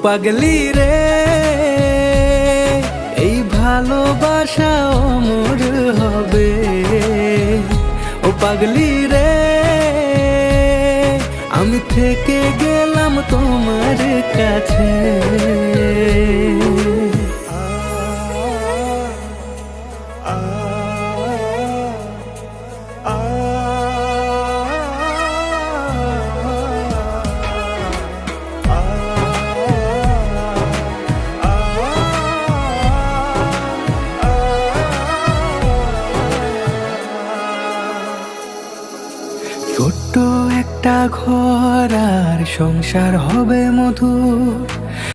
পাগলি রে, এই ভালোবাসা অমর হবে। ও পাগলি রে, আমি থেকে গেলাম তোমার কাছে। ছোট্ট একটা ঘর আর সংসার হবে মধুর,